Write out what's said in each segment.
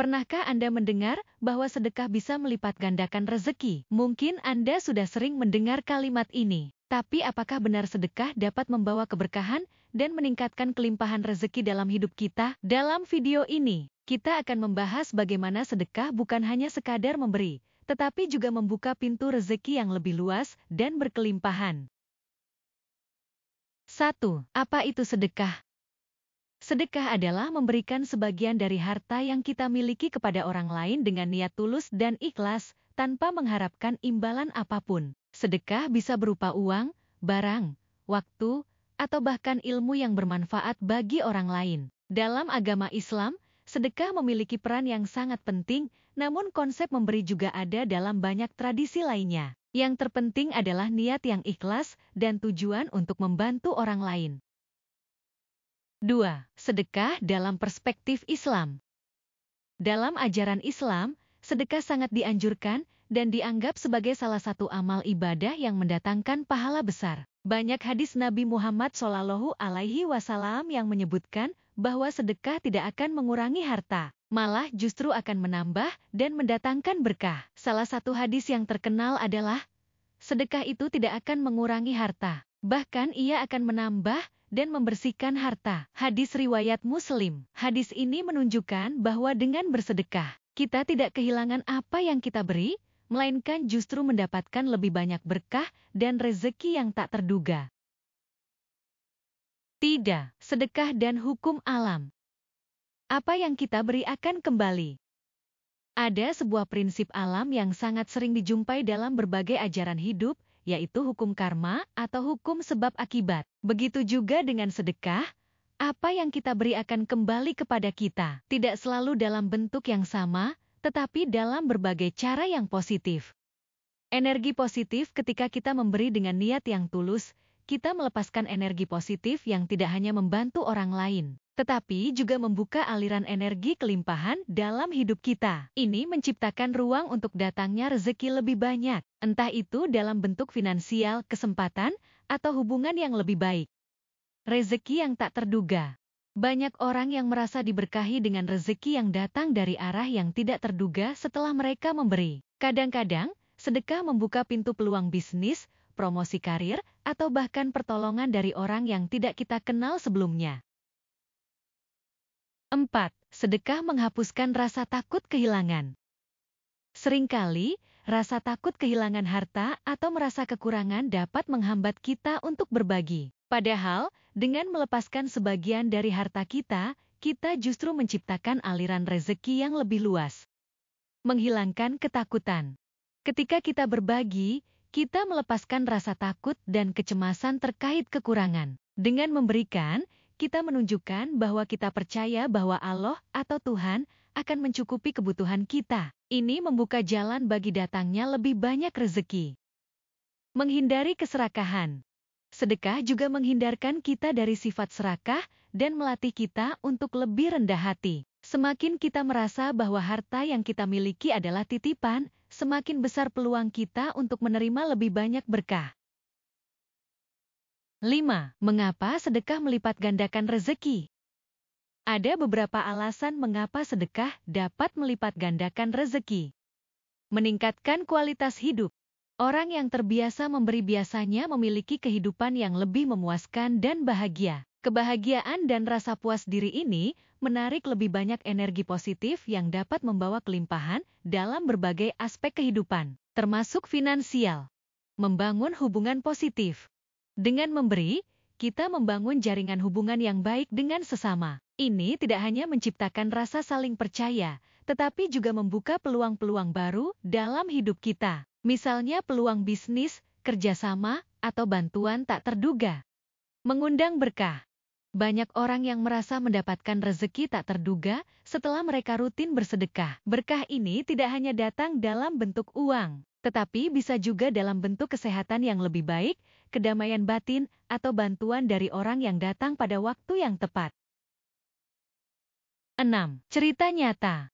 Pernahkah Anda mendengar bahwa sedekah bisa melipat gandakan rezeki? Mungkin Anda sudah sering mendengar kalimat ini. Tapi apakah benar sedekah dapat membawa keberkahan dan meningkatkan kelimpahan rezeki dalam hidup kita? Dalam video ini, kita akan membahas bagaimana sedekah bukan hanya sekadar memberi, tetapi juga membuka pintu rezeki yang lebih luas dan berkelimpahan. 1. Apa itu sedekah? Sedekah adalah memberikan sebagian dari harta yang kita miliki kepada orang lain dengan niat tulus dan ikhlas, tanpa mengharapkan imbalan apapun. Sedekah bisa berupa uang, barang, waktu, atau bahkan ilmu yang bermanfaat bagi orang lain. Dalam agama Islam, sedekah memiliki peran yang sangat penting, namun konsep memberi juga ada dalam banyak tradisi lainnya. Yang terpenting adalah niat yang ikhlas dan tujuan untuk membantu orang lain. 2. Sedekah dalam perspektif Islam. Dalam ajaran Islam, sedekah sangat dianjurkan dan dianggap sebagai salah satu amal ibadah yang mendatangkan pahala besar. Banyak hadis Nabi Muhammad SAW yang menyebutkan bahwa sedekah tidak akan mengurangi harta, malah justru akan menambah dan mendatangkan berkah. Salah satu hadis yang terkenal adalah, sedekah itu tidak akan mengurangi harta, bahkan ia akan menambah dan membersihkan harta. Hadis riwayat Muslim. Hadis ini menunjukkan bahwa dengan bersedekah, kita tidak kehilangan apa yang kita beri, melainkan justru mendapatkan lebih banyak berkah dan rezeki yang tak terduga. 3. Sedekah dan hukum alam. Apa yang kita beri akan kembali. Ada sebuah prinsip alam yang sangat sering dijumpai dalam berbagai ajaran hidup, yaitu hukum karma atau hukum sebab akibat. Begitu juga dengan sedekah, apa yang kita beri akan kembali kepada kita. Tidak selalu dalam bentuk yang sama, tetapi dalam berbagai cara yang positif. Energi positif ketika kita memberi dengan niat yang tulus, kita melepaskan energi positif yang tidak hanya membantu orang lain, tetapi juga membuka aliran energi kelimpahan dalam hidup kita. Ini menciptakan ruang untuk datangnya rezeki lebih banyak, entah itu dalam bentuk finansial, kesempatan, atau hubungan yang lebih baik. Rezeki yang tak terduga. Banyak orang yang merasa diberkahi dengan rezeki yang datang dari arah yang tidak terduga setelah mereka memberi. Kadang-kadang, sedekah membuka pintu peluang bisnis, promosi karir, atau bahkan pertolongan dari orang yang tidak kita kenal sebelumnya. 4. Sedekah menghapuskan rasa takut kehilangan. Seringkali, rasa takut kehilangan harta atau merasa kekurangan dapat menghambat kita untuk berbagi. Padahal, dengan melepaskan sebagian dari harta kita, kita justru menciptakan aliran rezeki yang lebih luas. Menghilangkan ketakutan. Ketika kita berbagi, kita melepaskan rasa takut dan kecemasan terkait kekurangan. Dengan memberikan, kita menunjukkan bahwa kita percaya bahwa Allah atau Tuhan akan mencukupi kebutuhan kita. Ini membuka jalan bagi datangnya lebih banyak rezeki. Menghindari keserakahan. Sedekah juga menghindarkan kita dari sifat serakah dan melatih kita untuk lebih rendah hati. Semakin kita merasa bahwa harta yang kita miliki adalah titipan, semakin besar peluang kita untuk menerima lebih banyak berkah. 5. Mengapa sedekah melipat gandakan rezeki? Ada beberapa alasan mengapa sedekah dapat melipat gandakan rezeki. Meningkatkan kualitas hidup. Orang yang terbiasa memberi biasanya memiliki kehidupan yang lebih memuaskan dan bahagia. Kebahagiaan dan rasa puas diri ini menarik lebih banyak energi positif yang dapat membawa kelimpahan dalam berbagai aspek kehidupan, termasuk finansial. Membangun hubungan positif. Dengan memberi, kita membangun jaringan hubungan yang baik dengan sesama. Ini tidak hanya menciptakan rasa saling percaya, tetapi juga membuka peluang-peluang baru dalam hidup kita. Misalnya peluang bisnis, kerjasama, atau bantuan tak terduga. Mengundang berkah. Banyak orang yang merasa mendapatkan rezeki tak terduga setelah mereka rutin bersedekah. Berkah ini tidak hanya datang dalam bentuk uang, tetapi bisa juga dalam bentuk kesehatan yang lebih baik, kedamaian batin, atau bantuan dari orang yang datang pada waktu yang tepat. 6. Cerita nyata.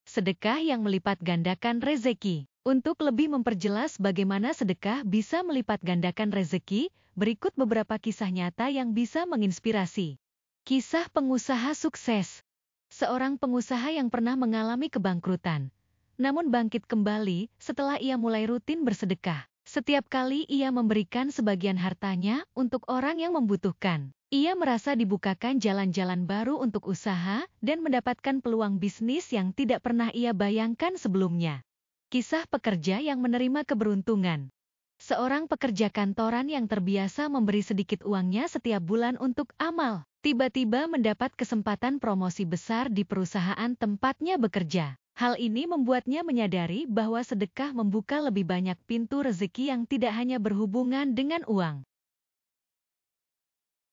Sedekah yang melipat gandakan rezeki. Untuk lebih memperjelas bagaimana sedekah bisa melipat gandakan rezeki, berikut beberapa kisah nyata yang bisa menginspirasi. Kisah pengusaha sukses. seorang pengusaha yang pernah mengalami kebangkrutan, namun bangkit kembali setelah ia mulai rutin bersedekah. Setiap kali ia memberikan sebagian hartanya untuk orang yang membutuhkan, ia merasa dibukakan jalan-jalan baru untuk usaha dan mendapatkan peluang bisnis yang tidak pernah ia bayangkan sebelumnya. Kisah pekerja yang menerima keberuntungan. Seorang pekerja kantoran yang terbiasa memberi sedikit uangnya setiap bulan untuk amal, tiba-tiba mendapat kesempatan promosi besar di perusahaan tempatnya bekerja. Hal ini membuatnya menyadari bahwa sedekah membuka lebih banyak pintu rezeki yang tidak hanya berhubungan dengan uang.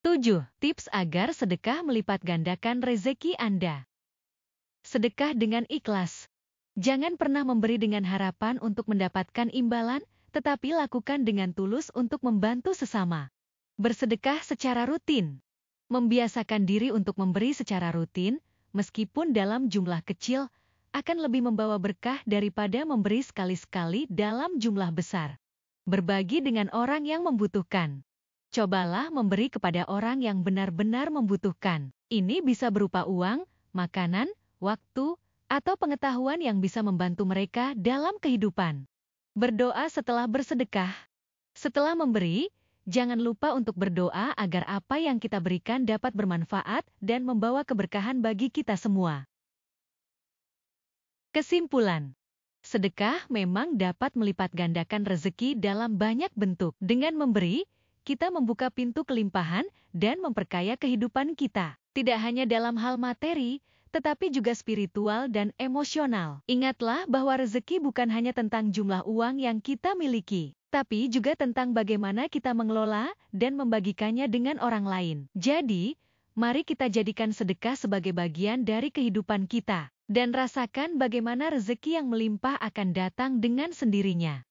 7. Tips agar sedekah melipat gandakan rezeki Anda. Sedekah dengan ikhlas. Jangan pernah memberi dengan harapan untuk mendapatkan imbalan, tetapi lakukan dengan tulus untuk membantu sesama. Bersedekah secara rutin. Membiasakan diri untuk memberi secara rutin, meskipun dalam jumlah kecil, akan lebih membawa berkah daripada memberi sekali-sekali dalam jumlah besar. Berbagi dengan orang yang membutuhkan. Cobalah memberi kepada orang yang benar-benar membutuhkan. Ini bisa berupa uang, makanan, waktu, atau pengetahuan yang bisa membantu mereka dalam kehidupan. Berdoa setelah bersedekah. Setelah memberi, jangan lupa untuk berdoa agar apa yang kita berikan dapat bermanfaat dan membawa keberkahan bagi kita semua. Kesimpulan, sedekah memang dapat melipat gandakan rezeki dalam banyak bentuk. Dengan memberi, kita membuka pintu kelimpahan dan memperkaya kehidupan kita. Tidak hanya dalam hal materi, tetapi juga spiritual dan emosional. Ingatlah bahwa rezeki bukan hanya tentang jumlah uang yang kita miliki, tapi juga tentang bagaimana kita mengelola dan membagikannya dengan orang lain. Jadi, mari kita jadikan sedekah sebagai bagian dari kehidupan kita, dan rasakan bagaimana rezeki yang melimpah akan datang dengan sendirinya.